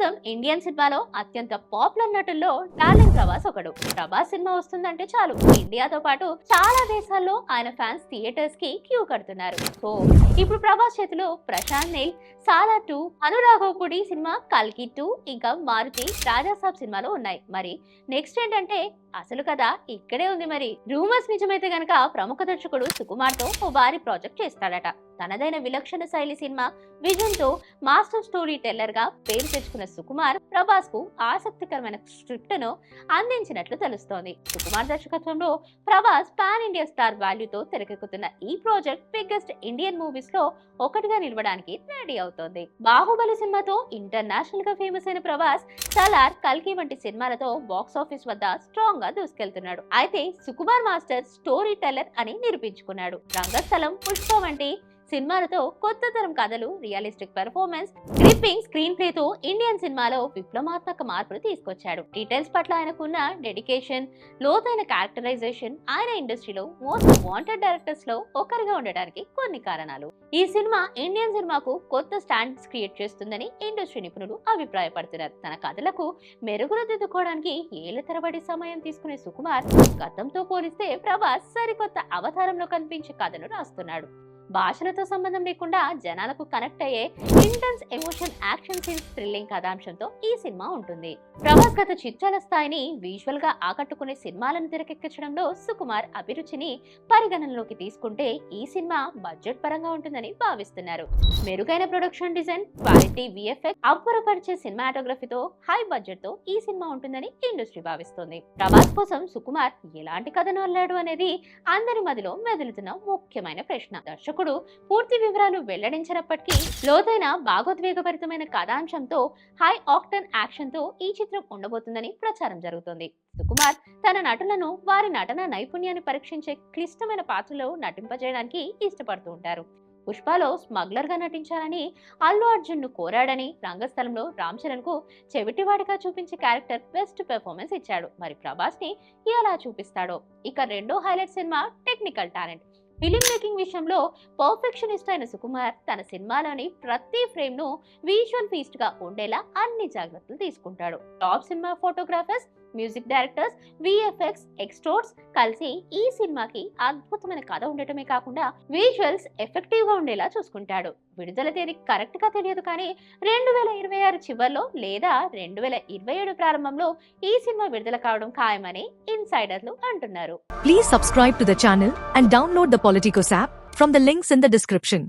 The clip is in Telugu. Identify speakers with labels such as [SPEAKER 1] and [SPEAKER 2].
[SPEAKER 1] ప్రస్తుతం ఇండియన్ సినిమాలో అత్యంత పాపులర్ నటుల్లో డార్లింగ్ ప్రభాస్ ఒకడు. ప్రభాస్ సినిమా వస్తుందంటే చాలు ఇండియాతో పాటు చాలా దేశాల్లో ఆయన ఫ్యాన్స్ థియేటర్స్ కి క్యూ కడుతున్నారు. సో ఇప్పుడు ప్రభాస్ చేతిలో ప్రశాంత్ నీల్, సాలా 2, అనురాఘోపుడి సినిమా కల్కి 2, ఇంకా మారుతి రాజాసాబ్ సినిమాలు ఉన్నాయి. మరి నెక్స్ట్ ఏంటంటే అసలు కదా ఇక్కడే ఉంది. మరి రూమర్స్ నిజమైతే గనక ప్రముఖ దర్శకుడు సుకుమార్ తో ఓ భారీ ప్రాజెక్ట్ చేస్తాడట. తనదైన విలక్షణ శైలి సినిమా విజన్ తో మాస్టర్ స్టోరీ టెల్లర్ గా పేరు తెచ్చుకున్న సుకుమార్ ప్రభాస్ కు ఆసక్తికరమైన స్క్రిప్ట్ ను అందించినట్లు తెలుస్తోంది. సుకుమార్ దర్శకత్వంలో ప్రభాస్ పాన్ ఇండియా స్టార్ వాల్యూతో తెరకెక్కుతున్న ఈ ప్రాజెక్ట్ బిగ్గెస్ట్ ఇండియన్ మూవీస్ లో ఒకటిగా నిలవడానికి రెడీ అవుతోంది. బాహుబలి సినిమాతో ఇంటర్నేషనల్ గా ఫేమస్ అయిన ప్రభాస్ సలార్, కల్కి వంటి సినిమాలతో బాక్స్ ఆఫీస్ వద్ద స్ట్రాంగ్ గా దూసుకెళ్తున్నాడు. అయితే సుకుమార్ మాస్టర్ స్టోరీ టెల్లర్ అని నిరూపించుకున్నాడు. రంగస్థలం, పుష్ప వంటి సినిమాలతో కొత్త తరం కథలు, realistic performance, gripping screen play తో ఇండియన్ సినిమాలో విప్లవాత్మక మార్పులు తీసుకొచ్చాడు. డీటెయిల్స్ పట్ల ఆయనకున్న డెడికేషన్, లోతైన క్యారెక్టరైజేషన్ ఆయన ఇండస్ట్రీలో మోస్ట్ వాంటెడ్ డైరెక్టర్స్ లో ఒకరిగా ఉండడానికి కొన్ని కారణాలు. ఈ సినిమా ఇండియన్ సినిమాకు కొత్త స్టాండర్డ్స్ క్రియేట్ చేస్తుందని ఇండస్ట్రీ నిపుణులు అభిప్రాయపడుతున్నారు. తన కథలకు మెరుగులు దిద్దుకోవడానికి ఏళ్ల తరబడి సమయం తీసుకునే సుకుమార్ గతంతో పోలిస్తే ప్రభాస్ సరికొత్త అవతారంలో కనిపించే కథను రాస్తున్నాడు. భాషలతో సంబంధం లేకుండా జనాలకు కనెక్ట్ అయ్యే intense emotion, action scenes, thrilling కథాంశంతో ఈ సినిమా ఉంటుంది. ప్రభాస్ గత చిత్రాల స్థాయిని విజువల్ గా ఆకట్టుకునే సినిమాలను తెరకెక్కించడంలో సుకుమార్ అభిరుచిని పరిగణనలోకి తీసుకుంటే ఈ సినిమా బడ్జెట్ పరంగా ఉంటుందని భావిస్తున్నారు. మెరుగైన ప్రొడక్షన్ డిజైన్, క్వాలిటీ విఎఫ్ఎక్స్, అబ్బురపరిచే సినిమాటోగ్రఫీతో హై బడ్జెట్ తో ఈ సినిమా ఉంటుందని ఇండస్ట్రీ భావిస్తోంది. ప్రభాస్ కోసం సుకుమార్ ఎలాంటి కథను అల్లాడు అనేది అందరి మదిలో మెదులుతున్న ముఖ్యమైన ప్రశ్న. దర్శకుడు పూర్తి వివరాలు వెల్లడించినప్పటికీ లోతైన భాగోద్వేగభరితమైన కథాంశంతో హై ఆక్టన్ యాక్షన్ తో ఈ చిత్రం ఉండబోతుందని ప్రచారం జరుగుతుంది. సుకుమార్ తన నటులను వారి నటన నైపుణ్యాన్ని పరీక్షించే క్లిష్టమైన పాత్రలో నటింపజేయడానికి ఇష్టపడుతూ ఉంటారు. పుష్పలో స్మగ్లర్ గా నటించాలని అల్లు అర్జున్ ను కోరాడని, రంగస్థలంలో రామ్ చరణ్ కు చెవిటివాడిగా చూపించే క్యారెక్టర్ బెస్ట్ పెర్ఫార్మెన్స్ ఇచ్చాడు. మరి ప్రభాస్ ని ఎలా చూపిస్తాడో. ఇక రెండో highlight cinema technical talent. Film making విషయంలో పర్ఫెక్షనిస్ట్ అయిన సుకుమార్ తన సినిమాలోని ప్రతి ఫ్రేమ్ ను విజువల్ ఫీస్ట్ గా ఉండేలా అన్ని జాగ్రత్తలు తీసుకుంటాడు. Top cinema photographers, music directors, VFX experts కలిసి ఈ సినిమాకి అద్భుతమైన కథ ఉండటమే కాకుండా విజువల్స్ ఎఫెక్టివ్ గా ఉండేలా చూసుకుంటాడు. విడుదల తేదీ కరెక్ట్ గా తెలియదు కానీ 2026 చివర్లో లేదా 2027 ప్రారంభంలో ఈ సినిమా విడుదల కావడం ఖాయమని ఇన్సైడర్లు అంటున్నారు.
[SPEAKER 2] Please subscribe to the channel and download the Politicos app from the links in the description.